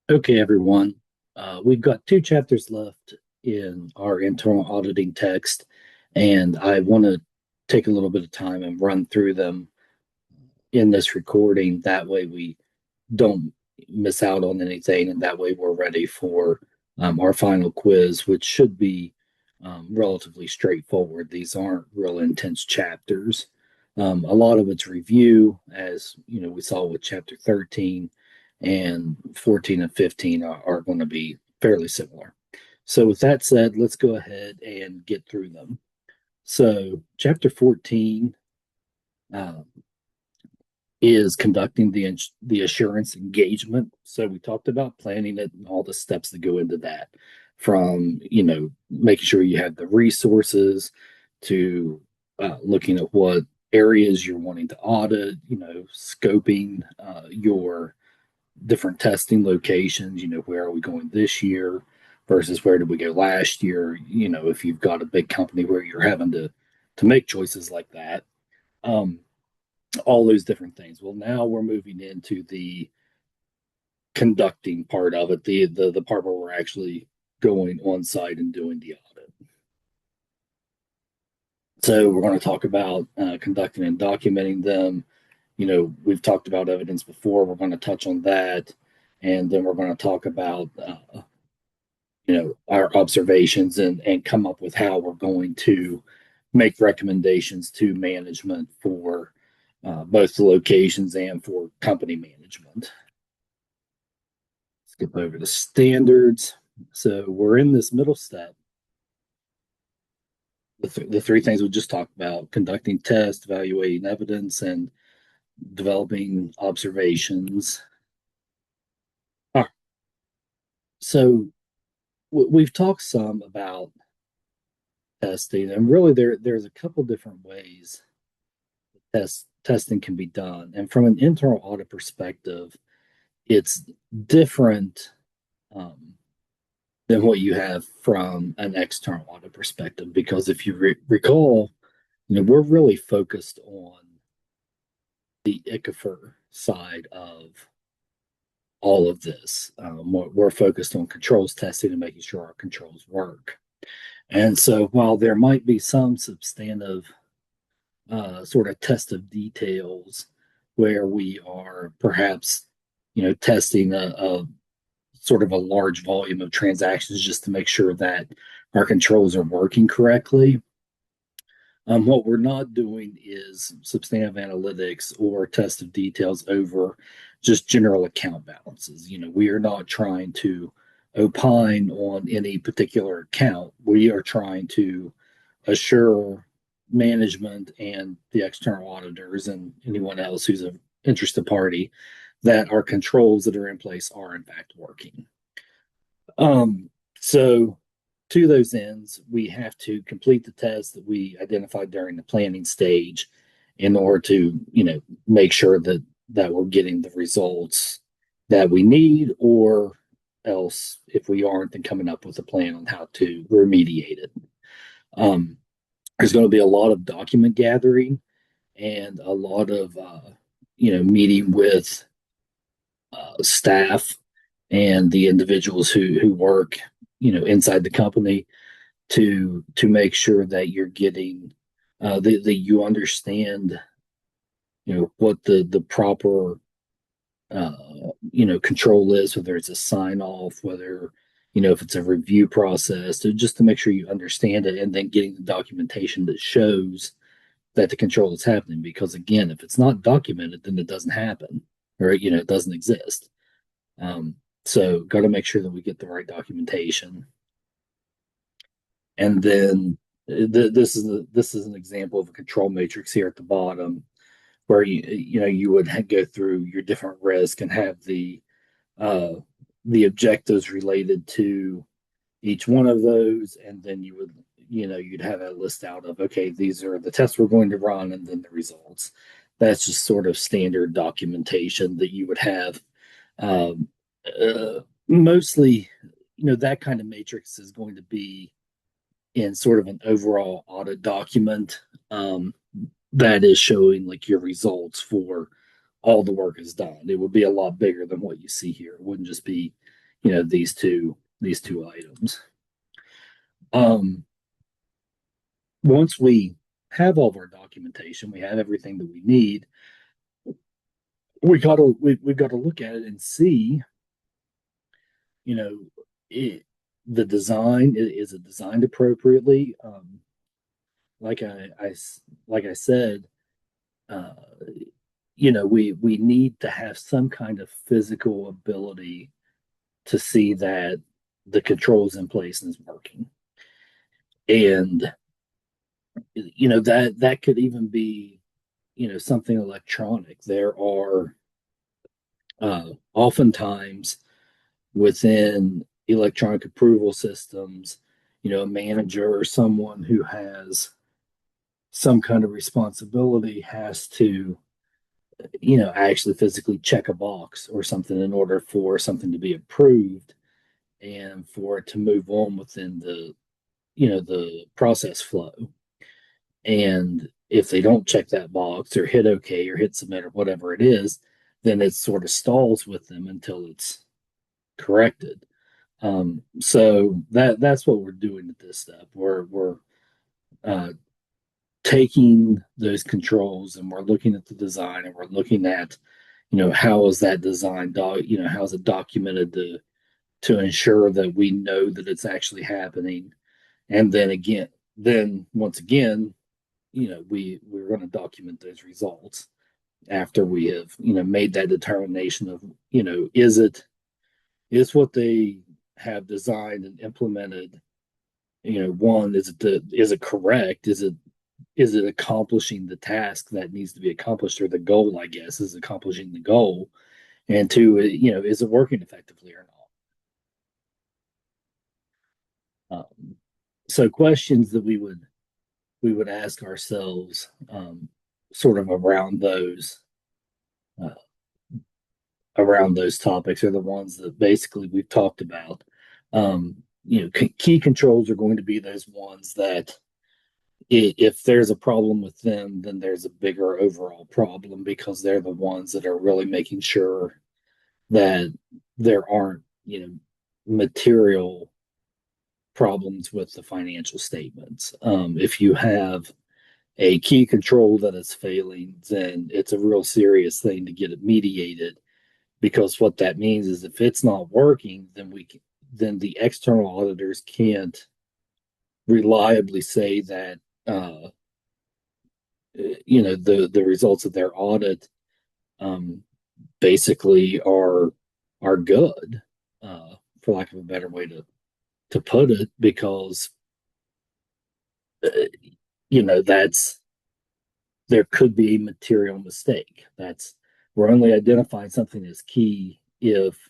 Okay, everyone. We've got two chapters left in our internal auditing text, and I want to take a little bit of time and run through them in this recording. That way, we don't miss out on anything, and that way, we're ready for our final quiz, which should be relatively straightforward. These aren't real intense chapters. A lot of it's review, as we saw with chapter 13, and 14 and 15 are going to be fairly similar. So, with that said, let's go ahead and get through them. So, chapter 14 um, is conducting the assurance engagement. So, we talked about planning it and all the steps that go into that, from making sure you have the resources to looking at what areas you're wanting to audit, scoping your different testing locations. Where are we going this year versus where did we go last year? If you've got a big company where you're having to make choices like that, um, all those different things. Well, now we're moving into the conducting part of it, the part where we're actually going on site and doing the audit. So we're going to talk about conducting and documenting them. We've talked about evidence before. We're going to touch on that, and then we're going to talk about our observations and come up with how we're going to make recommendations to management for both the locations and for company management. Skip over to standards. So we're in this middle step. The three things we just talked about: conducting tests, evaluating evidence, and developing observations. All right. So we've talked some about testing, and really there's a couple different ways testing can be done. And from an internal audit perspective, it's different um, than what you have from an external audit perspective. Because if you recall, we're really focused on the ICFR side of all of this. We're focused on controls testing and making sure our controls work. And so while there might be some substantive sort of test of details where we are perhaps, testing a sort of a large volume of transactions just to make sure that our controls are working correctly. What we're not doing is substantive analytics or test of details over just general account balances. We are not trying to opine on any particular account. We are trying to assure management and the external auditors and anyone else who's an interested party that our controls that are in place are in fact working. So to those ends, we have to complete the tests that we identified during the planning stage in order to, make sure that we're getting the results that we need, or else if we aren't, then coming up with a plan on how to remediate it. Um, there's going to be a lot of document gathering and a lot of meeting with staff and the individuals who work inside the company to make sure that you're getting that you understand what the proper uh, control is, whether it's a sign off, whether if it's a review process, just to make sure you understand it, and then getting the documentation that shows that the control is happening. Because again, if it's not documented, then it doesn't happen, or it doesn't exist. um, so got to make sure that we get the right documentation. And then this is an example of a control matrix here at the bottom, where you would go through your different risk and have uh, the objectives related to each one of those, and then you'd have a list out of, okay, these are the tests we're going to run, and then the results. That's just sort of standard documentation that you would have. Um, Mostly, that kind of matrix is going to be in sort of an overall audit document, that is showing like your results for all the work is done. It would be a lot bigger than what you see here. It wouldn't just be these two items. Um, Once we have all of our documentation, we have everything that we need. We've got to look at it and see, you know, it, the design is it designed appropriately. Like I said, uh, we need to have some kind of physical ability to see that the controls in place and is working. And that could even be something electronic. There are oftentimes within electronic approval systems, a manager or someone who has some kind of responsibility has to actually physically check a box or something in order for something to be approved and for it to move on within the process flow. And if they don't check that box or hit OK or hit submit or whatever it is, then it sort of stalls with them until it's corrected. So that's what we're doing at this step. We're uh, taking those controls and we're looking at the design and we're looking at how is that design how is it documented to ensure that we know that it's actually happening. And then once again, we're going to document those results after we have made that determination of is what they have designed and implemented, one, is it correct, is it accomplishing the task that needs to be accomplished, or the goal, I guess, is accomplishing the goal, and two, is it working effectively or not. So questions that we would ask ourselves, sort of uh, around those topics, are the ones that basically we've talked about. Key controls are going to be those ones that if there's a problem with them, then there's a bigger overall problem because they're the ones that are really making sure that there aren't, material problems with the financial statements. If you have a key control that is failing, then it's a real serious thing to get it mediated, because what that means is if it's not working, then the external auditors can't reliably say that the results of their audit um, basically are good, for lack of a better way to put it, because uh, that's there could be a material mistake. That's We're only identifying something as key if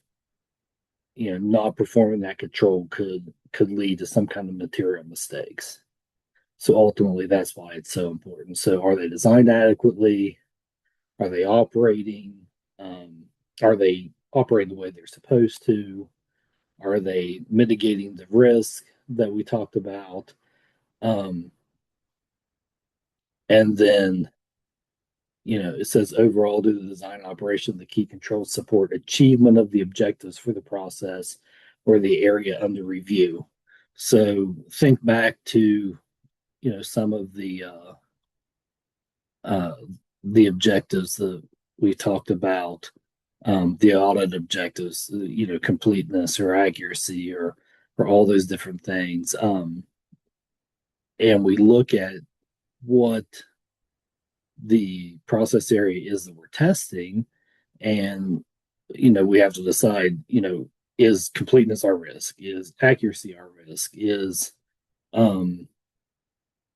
not performing that control could lead to some kind of material mistakes. So ultimately, that's why it's so important. So, are they designed adequately? Are they operating? Um, are they operating the way they're supposed to? Are they mitigating the risk that we talked about? Um, and then, it says overall, do the design and operation of the key controls support achievement of the objectives for the process or the area under review? So think back to, some of uh, the objectives that we talked about, the audit objectives, completeness or accuracy or all those different things. And we look at what the process area is that we're testing, and we have to decide, is completeness our risk? Is accuracy our risk? Is um,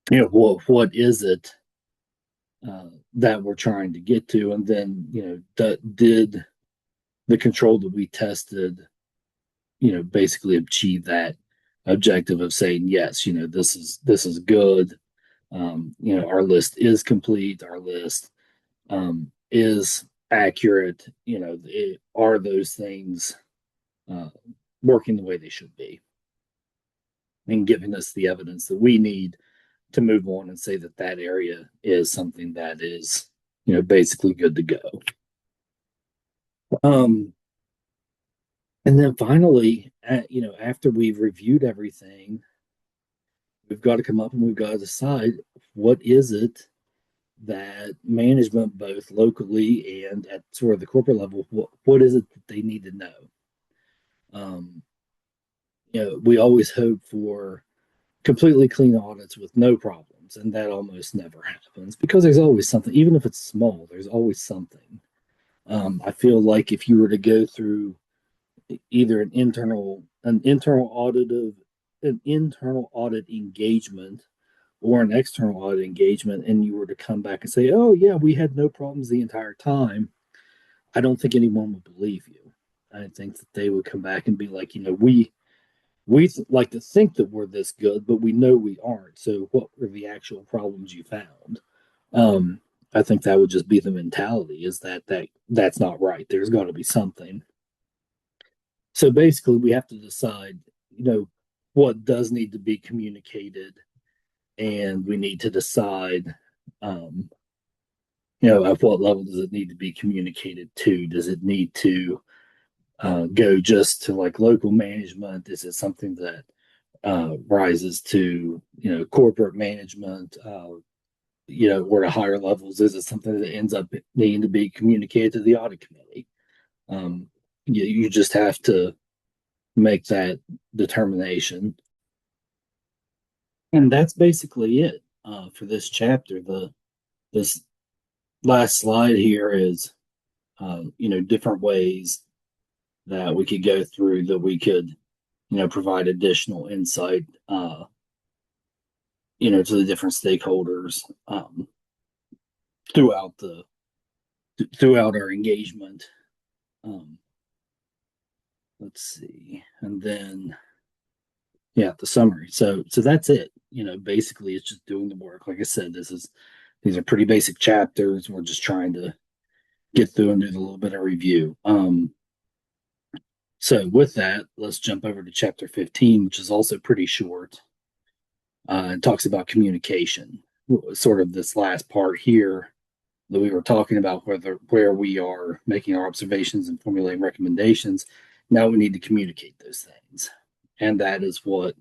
what is it that we're trying to get to? And then, did the control that we tested, basically achieve that objective of saying, yes, this is good. Our list is complete. Our list is accurate. Are those things uh, working the way they should be, and giving us the evidence that we need to move on and say that that area is something that is, basically good to go. Um, And then finally, after we've reviewed everything, we've got to come up and we've got to decide what is it that management, both locally and at sort of the corporate level, what is it that they need to know? Um, we always hope for completely clean audits with no problems, and that almost never happens because there's always something, even if it's small, there's always something. I feel like if you were to go through either an internal audit engagement or an external audit engagement, and you were to come back and say, "Oh yeah, we had no problems the entire time," I don't think anyone would believe you. I think that they would come back and be like, we like to think that we're this good, but we know we aren't. So what were the actual problems you found? Um, I think that would just be the mentality is that's not right. There's got to be something. So basically, we have to decide, you know, what does need to be communicated, and we need to decide, um, at what level does it need to be communicated to? Does it need to go just to like local management? Is it something that rises to corporate management? Or to higher levels? Is it something that ends up needing to be communicated to the audit committee? Um, you just have to make that determination. And that's basically it for this chapter. This last slide here is different ways that we could go through that we could provide additional insight to the different stakeholders throughout the throughout our engagement. Um, let's see, and then yeah, the summary. So that's it. Basically, it's just doing the work. Like I said, these are pretty basic chapters. We're just trying to get through and do a little bit of review. So with that, let's jump over to chapter 15, which is also pretty short. It talks about communication. Sort of this last part here that we were talking about, where we are making our observations and formulating recommendations. Now we need to communicate those things, and that is what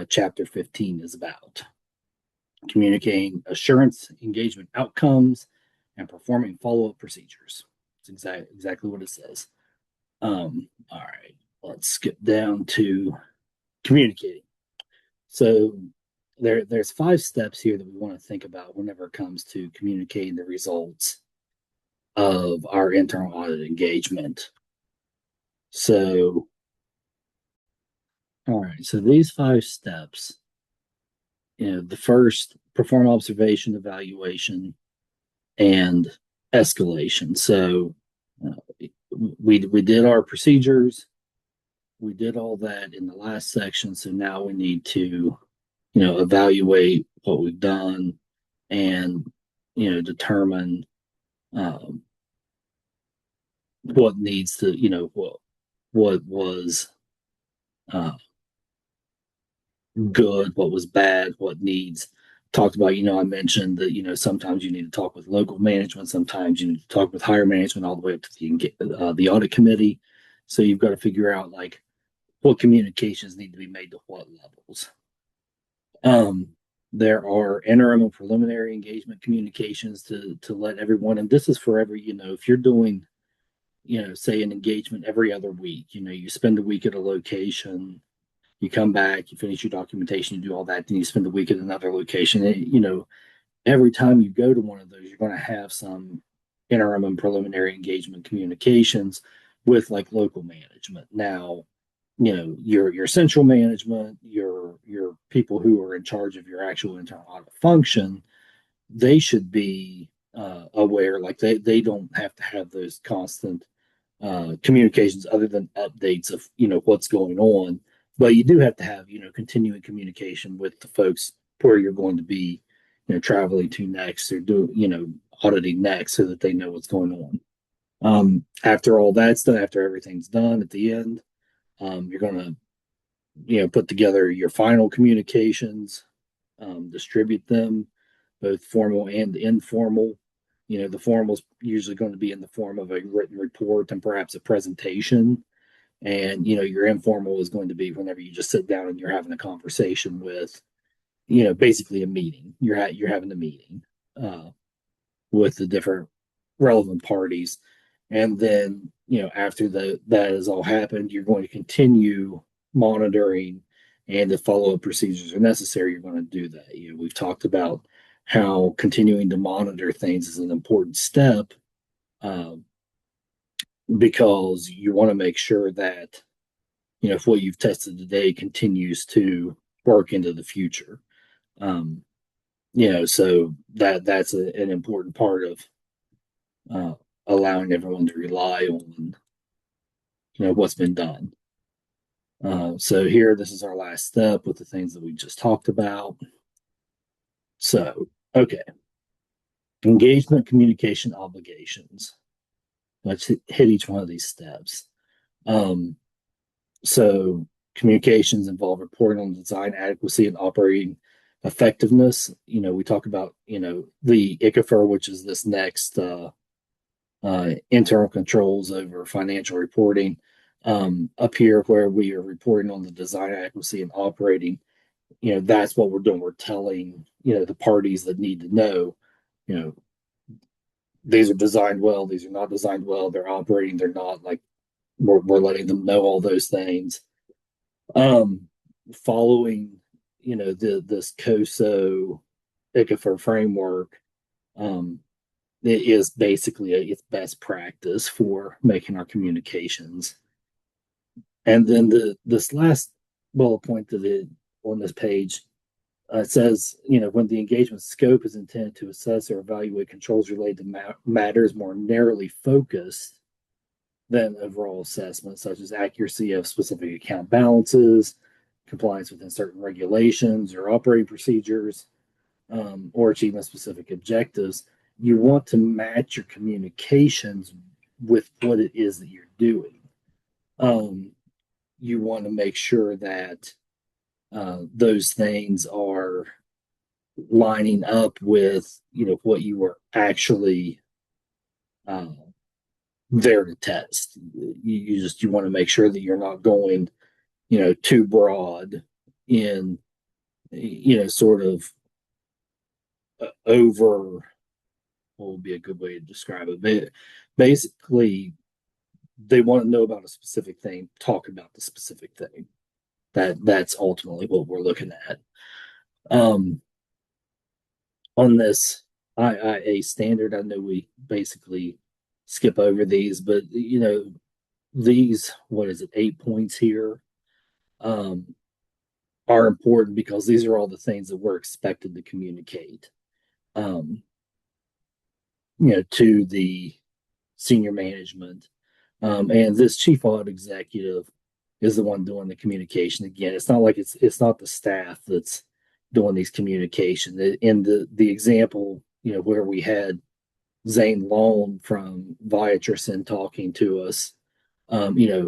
chapter 15 is about: communicating assurance, engagement outcomes, and performing follow-up procedures. It's exactly what it says. All right, let's skip down to communicating. So there's 5 steps here that we want to think about whenever it comes to communicating the results of our internal audit engagement. So, all right, so these 5 steps, the first, perform observation, evaluation, and escalation. So we did our procedures, we did all that in the last section. So now we need to, evaluate what we've done and, determine um, what needs to, what was uh, good, what was bad, what needs talked about. I mentioned that sometimes you need to talk with local management, sometimes you need to talk with higher management, all the way up to the audit committee. So you've got to figure out like what communications need to be made to what levels. Um, there are interim and preliminary engagement communications to let everyone, and this is for every, if you're doing, say an engagement every other week, you spend a week at a location, you come back, you finish your documentation, you do all that, then you spend a week at another location. And, every time you go to one of those, you're going to have some interim and preliminary engagement communications with like local management. Now, your central management, your people who are in charge of your actual internal audit function, they should be aware. Like they don't have to have those constant communications other than updates of what's going on. But you do have to have continuing communication with the folks where you're going to be traveling to next, or do auditing next, so that they know what's going on. After all that's done, after everything's done at the end, you're going to put together your final communications, distribute them, both formal and informal. The formal is usually going to be in the form of a written report and perhaps a presentation. And your informal is going to be whenever you just sit down and you're having a conversation with, basically a meeting. You're having a meeting uh, with the different relevant parties, and then after that has all happened, you're going to continue monitoring, and if follow-up procedures are necessary, you're going to do that. We've talked about how continuing to monitor things is an important step, um, because you want to make sure that if what you've tested today continues to work into the future. Um, so that's an important part of uh, allowing everyone to rely on what's been done. So here, this is our last step with the things that we just talked about. So, okay, engagement, communication, obligations. Let's hit each one of these steps. Um, so communications involve reporting on design adequacy and operating effectiveness. We talk about the ICFR, which is this next internal controls over financial reporting. Up here, where we are reporting on the design adequacy and operating, that's what we're doing. We're telling the parties that need to know, you know, these are designed well, these are not designed well, they're operating, they're not. Like we're letting them know all those things. Um, Following, this COSO ICFR framework, um, it is basically it's best practice for making our communications. And then this last bullet point that on this page, it says, when the engagement scope is intended to assess or evaluate controls related to matters more narrowly focused than overall assessment, such as accuracy of specific account balances, compliance within certain regulations or operating procedures, or achievement specific objectives, you want to match your communications with what it is that you're doing. You want to make sure that those things are lining up with what you were actually uh, there to test. You want to make sure that you're not going too broad in sort of over, what would be a good way to describe it. But basically, they want to know about a specific thing, talk about the specific thing. That's ultimately what we're looking at. Um, on this IIA standard, I know we basically skip over these, but these, what is it, 8 points here, um, are important because these are all the things that we're expected to communicate, um, to the senior management. And this chief audit executive is the one doing the communication. Again, it's not like it's not the staff that's doing these communications. In the example, where we had Zane Lone from Viatricin talking to us,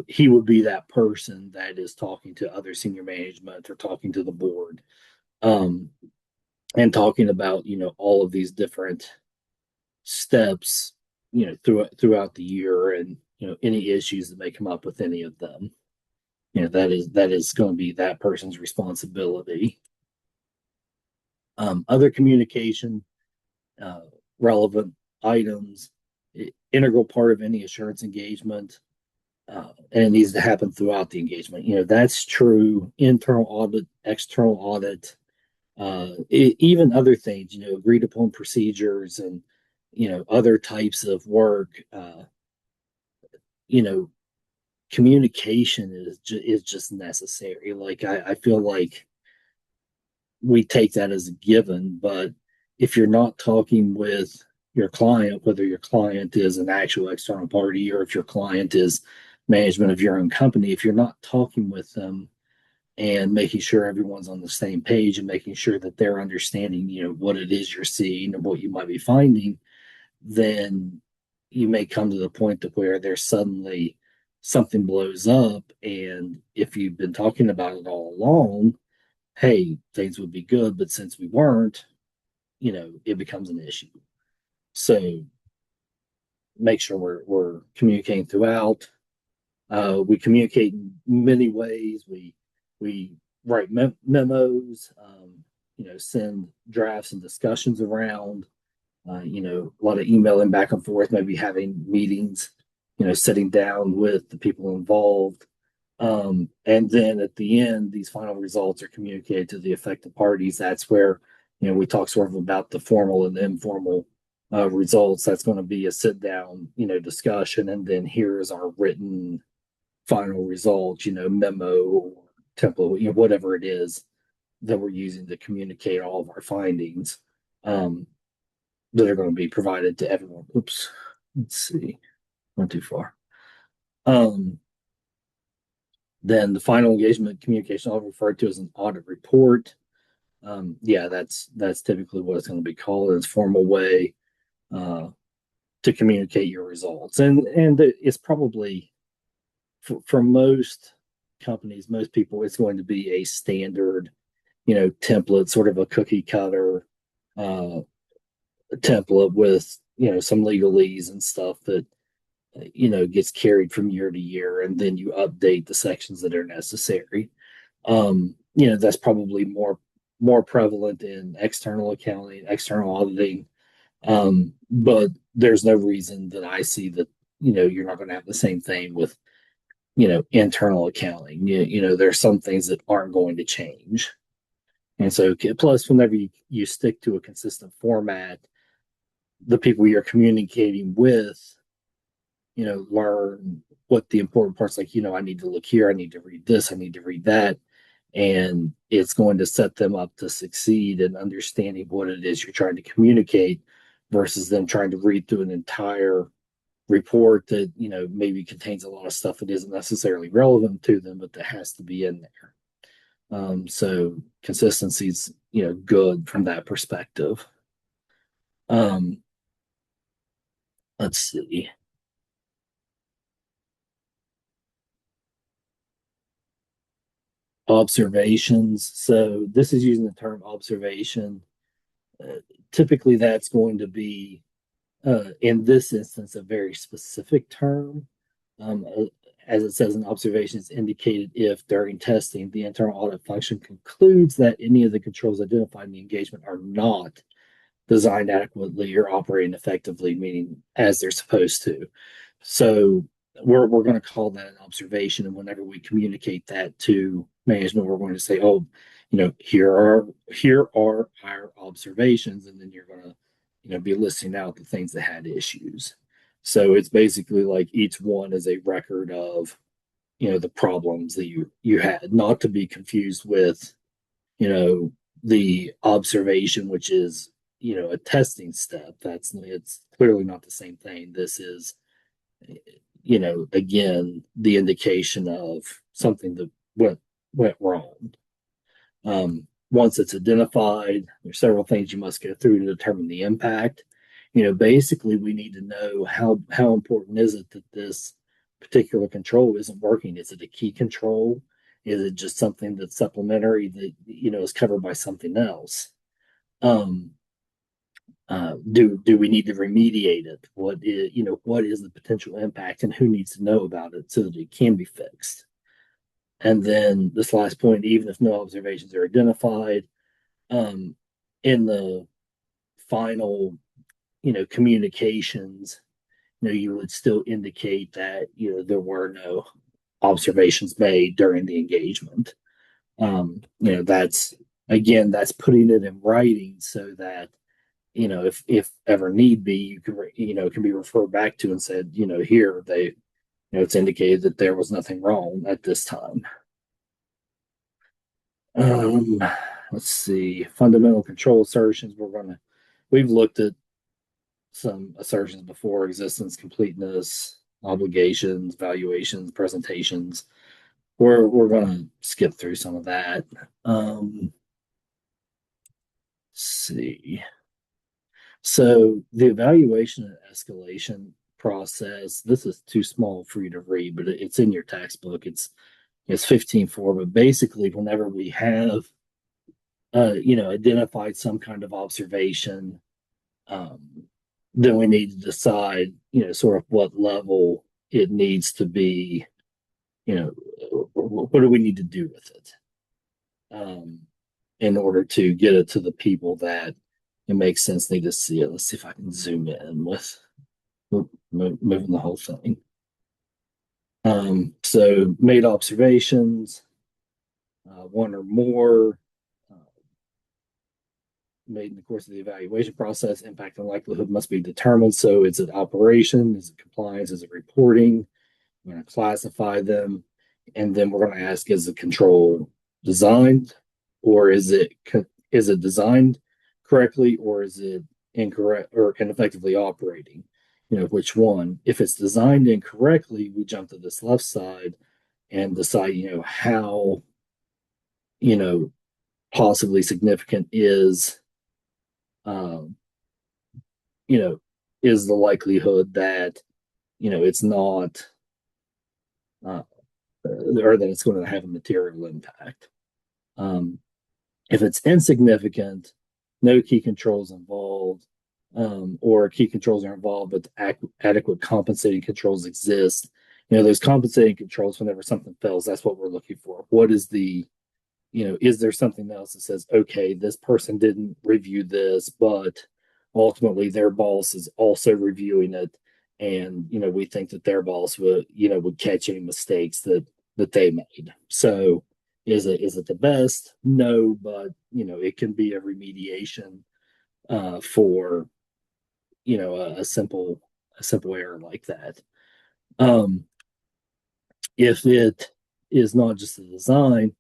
he would be that person that is talking to other senior management or talking to the board, um, and talking about all of these different steps, throughout the year, and any issues that may come up with any of them. That is going to be that person's responsibility. Other communication, uh, relevant items, integral part of any assurance engagement, and it needs to happen throughout the engagement. That's true internal audit, external audit, even other things. Agreed upon procedures and other types of work. You know, Communication is just necessary. Like I feel like we take that as a given, but if you're not talking with your client, whether your client is an actual external party or if your client is management of your own company, if you're not talking with them and making sure everyone's on the same page and making sure that they're understanding, what it is you're seeing and what you might be finding, then you may come to the point to where there's suddenly something blows up. And if you've been talking about it all along, hey, things would be good, but since we weren't, it becomes an issue. So make sure we're communicating throughout. We communicate in many ways. We write memos, send drafts and discussions around. A lot of emailing back and forth, maybe having meetings, sitting down with the people involved. And then at the end, these final results are communicated to the affected parties. That's where, we talk sort of about the formal and the informal results. That's going to be a sit down, discussion. And then here's our written final results, memo or template, whatever it is that we're using to communicate all of our findings that are going to be provided to everyone. Oops, let's see, went too far. Then the final engagement communication I'll refer to as an audit report. Yeah, that's typically what it's going to be called in its formal way to communicate your results. And it's probably for most companies, most people, it's going to be a standard, template, sort of a cookie cutter template with, some legalese and stuff that gets carried from year to year, and then you update the sections that are necessary. That's probably more prevalent in external accounting, external auditing. But there's no reason that I see that, you're not going to have the same thing with, internal accounting. There's some things that aren't going to change. And so, plus, whenever you stick to a consistent format, the people you're communicating with, learn what the important parts, like, I need to look here, I need to read this, I need to read that. And it's going to set them up to succeed in understanding what it is you're trying to communicate versus them trying to read through an entire report that, maybe contains a lot of stuff that isn't necessarily relevant to them, but that has to be in there. So consistency's, good from that perspective. Let's see. Observations. So this is using the term observation. Typically, that's going to be, in this instance, a very specific term. As it says in observations, indicated if during testing the internal audit function concludes that any of the controls identified in the engagement are not designed adequately or operating effectively, meaning as they're supposed to. So we're going to call that an observation. And whenever we communicate that to management, we're going to say, oh, here are our observations. And then you're going to, be listing out the things that had issues. So it's basically like each one is a record of, the problems that you had, not to be confused with, the observation, which is, a testing step. It's clearly not the same thing. This is, again, the indication of something that went wrong. Once it's identified, there's several things you must go through to determine the impact. Basically, we need to know how important is it that this particular control isn't working. Is it a key control? Is it just something that's supplementary that is covered by something else? Do we need to remediate it? What is the potential impact, and who needs to know about it so that it can be fixed? And then this last point, even if no observations are identified, in the final, communications, you would still indicate that, there were no observations made during the engagement. That's putting it in writing so that, if ever need be, you can be referred back to and said, here it's indicated that there was nothing wrong at this time. Um, let's see, fundamental control assertions. We've looked at some assertions before: existence, completeness, obligations, valuations, presentations. We're gonna skip through some of that. Let's see. So the evaluation and escalation process, this is too small for you to read, but it's in your textbook. It's 15.4, but basically whenever we have identified some kind of observation, then we need to decide, sort of what level it needs to be you know, what do we need to do with it, um, in order to get it to the people that it makes sense need to see it. Let's see if I can zoom in with moving the whole thing. So made observations, one or more, uh, made in the course of the evaluation process, impact and likelihood must be determined. So is it operation? Is it compliance? Is it reporting? We're going to classify them. And then we're going to ask, is the control designed, or is it designed correctly, or is it incorrect or ineffectively operating? Which one? If it's designed incorrectly, we jump to this left side and decide, how, you know, possibly significant um, you know, is the likelihood that, it's not, uh, or that it's going to have a material impact. Um, if it's insignificant, no key controls involved, or key controls are involved, but adequate compensating controls exist. Those compensating controls, whenever something fails, that's what we're looking for. What is is there something else that says, okay, this person didn't review this, but ultimately their boss is also reviewing it, and we think that their boss would catch any mistakes that they made. So is it the best? No, but it can be a remediation for a simple error like that. Um, if it is not just a design,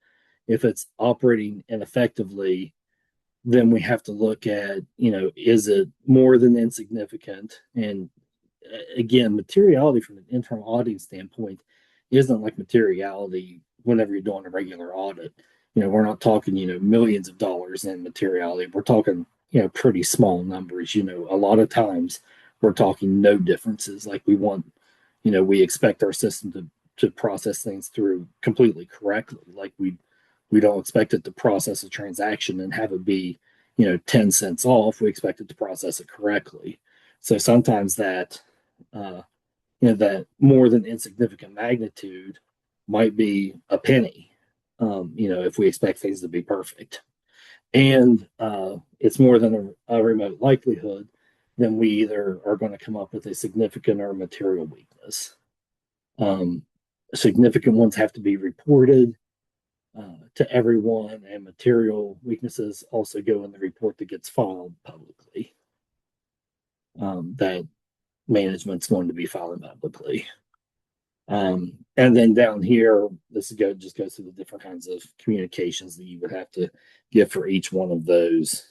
if it's operating ineffectively, then we have to look at, is it more than insignificant? And again, materiality from an internal auditing standpoint isn't like materiality whenever you're doing a regular audit. We're not talking, millions of dollars in materiality. We're talking, pretty small numbers. A lot of times we're talking no differences. Like we expect our system to process things through completely correctly. Like we don't expect it to process a transaction and have it be 10 cents off. We expect it to process it correctly. So sometimes uh, that more than insignificant magnitude might be a penny, if we expect things to be perfect. And it's more than a remote likelihood, then we either are going to come up with a significant or material weakness. um, Significant ones have to be reported to everyone, and material weaknesses also go in the report that gets filed publicly. That management's going to be filing publicly. And then down here, just goes through the different kinds of communications that you would have to give for each one of those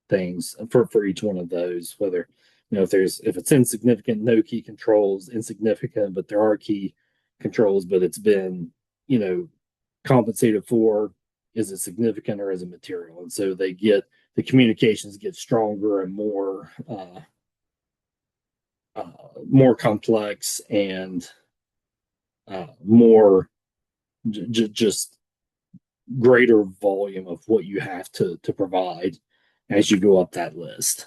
things, for each one of those, whether if it's insignificant, no key controls, insignificant, but there are key controls, but it's been compensated for, is it significant or is it material? And so the communications get stronger and more complex, and more just greater volume of what you have to provide as you go up that list.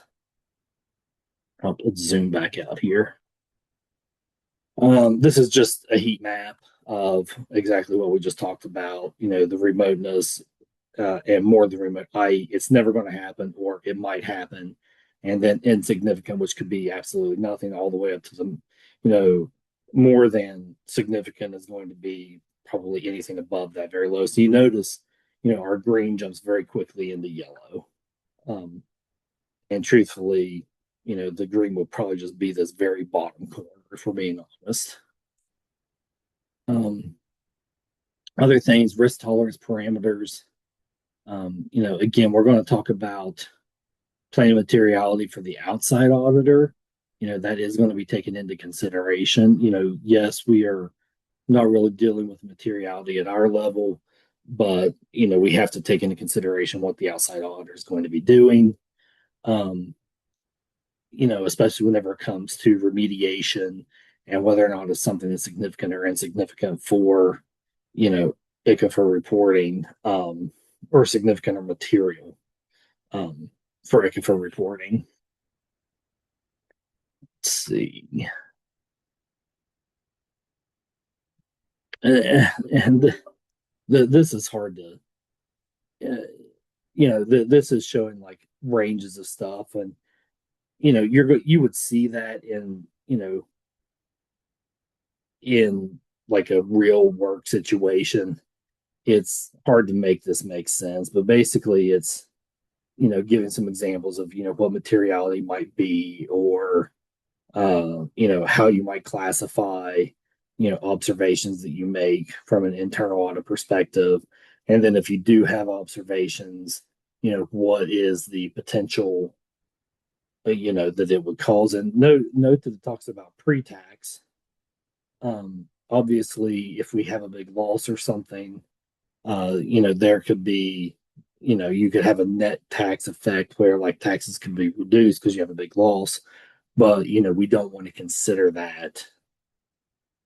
Let's zoom back out here. This is just a heat map of exactly what we just talked about. The remoteness, and more than remote, it's never going to happen, or it might happen, and then insignificant, which could be absolutely nothing, all the way up to more than significant is going to be probably anything above that, very low. So you notice, our green jumps very quickly into yellow. And truthfully, the green would probably just be this very bottom corner, if we're being honest. Other things, risk tolerance parameters. Again, we're going to talk about plan materiality for the outside auditor. That is going to be taken into consideration. Yes, we are not really dealing with materiality at our level, but we have to take into consideration what the outside auditor is going to be doing. Especially whenever it comes to remediation, and whether or not it's something that's significant or insignificant for, ICCA reporting, or significant or material for ICCA reporting. Let's see. and this is hard to, this is showing like ranges of stuff, and you would see that in in like a real work situation. It's hard to make this make sense, but basically it's giving some examples of what materiality might be, or how you might classify observations that you make from an internal audit perspective. And then if you do have observations, what is the potential that it would cause. And note that it talks about pre-tax. Obviously, if we have a big loss or something, there could be, you could have a net tax effect where like taxes can be reduced because you have a big loss. But, we don't want to consider that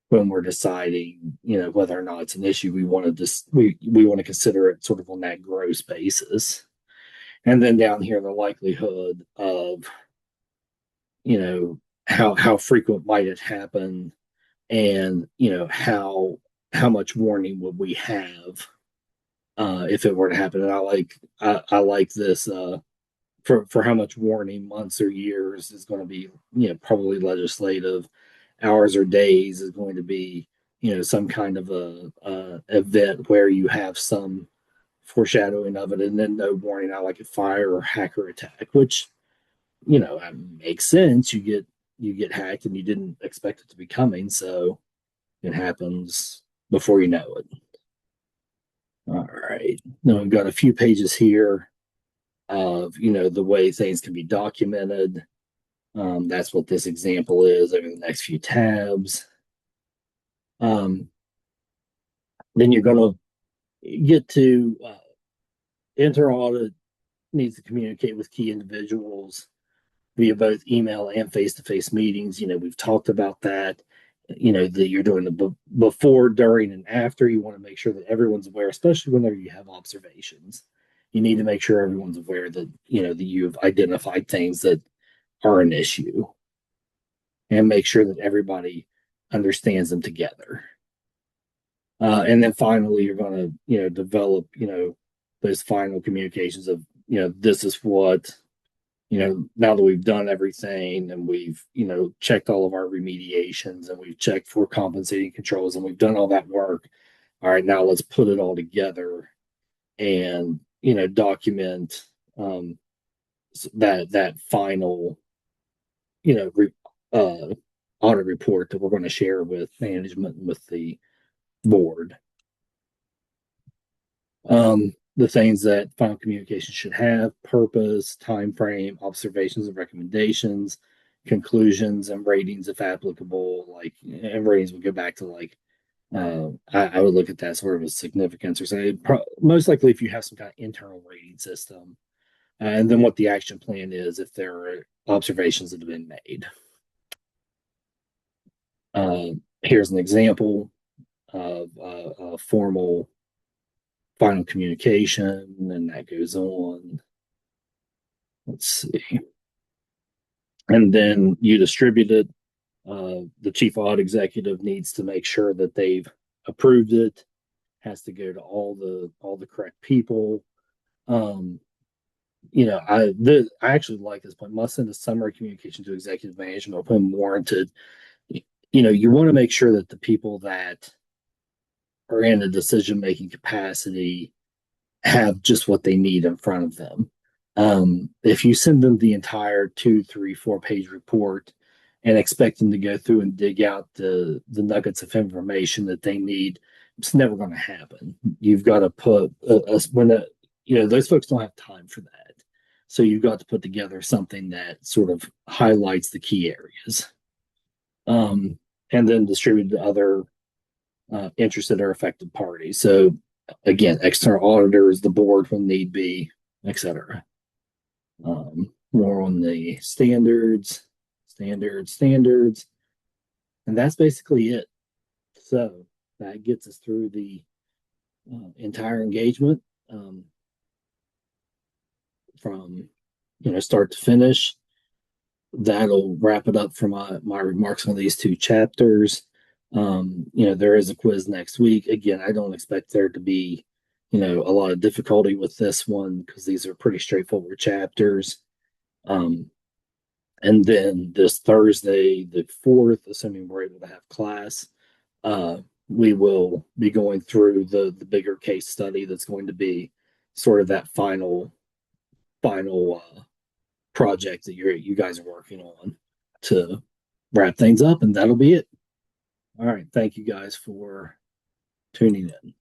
when we're deciding, whether or not it's an issue. We want to just, we want to consider it sort of on that gross basis. And then down here, the likelihood of, how frequent might it happen, and how much warning would we have if it were to happen. And I like this for how much warning, months or years is going to be, probably legislative. Hours or days is going to be, some kind of a event where you have some foreshadowing of it, and then no warning. I like a fire or hacker attack, which makes sense. You get hacked and you didn't expect it to be coming, so it happens before you know it. All right. Now we've got a few pages here of the way things can be documented. That's what this example is over the next few tabs. Um, then you're going to get to internal audit needs to communicate with key individuals via both email and face-to-face meetings. We've talked about that. That you're doing the before, during, and after. You want to make sure that everyone's aware, especially whenever you have observations. You need to make sure everyone's aware that that you've identified things that are an issue, and make sure that everybody understands them together. And then finally, you're going to develop those final communications of this is what now that we've done everything, and we've checked all of our remediations, and we've checked for compensating controls, and we've done all that work. All right, now let's put it all together and document that final audit report that we're going to share with management and with the board. The things that final communication should have: purpose, time frame, observations and recommendations, conclusions, and ratings if applicable. Like, and ratings would go back to like I would look at that sort of as significance, or say most likely if you have some kind of internal rating system, and then what the action plan is if there are observations that have been made. Here's an example of a formal final communication, and that goes on. Let's see. And then you distribute it. The chief audit executive needs to make sure that they've approved it. Has to go to all the correct people. I actually like this point. Must send a summary communication to executive management when warranted. You want to make sure that the people that are in a decision making capacity have just what they need in front of them. If you send them the entire 2, 3, 4 page report and expect them to go through and dig out the nuggets of information that they need, it's never going to happen. You've got to put those folks don't have time for that. So you've got to put together something that sort of highlights the key areas, and then distribute to other interested or affected parties. So again, external auditors, the board when need be, etc. More on the standards, and that's basically it. So that gets us through the entire engagement, from start to finish. That'll wrap it up for my remarks on these 2 chapters. There is a quiz next week. Again, I don't expect there to be, a lot of difficulty with this one because these are pretty straightforward chapters. Um, and then this Thursday, the 4th, assuming we're able to have class, we will be going through the bigger case study that's going to be sort of that final project that you guys are working on to wrap things up, and that'll be it. All right, thank you guys for tuning in.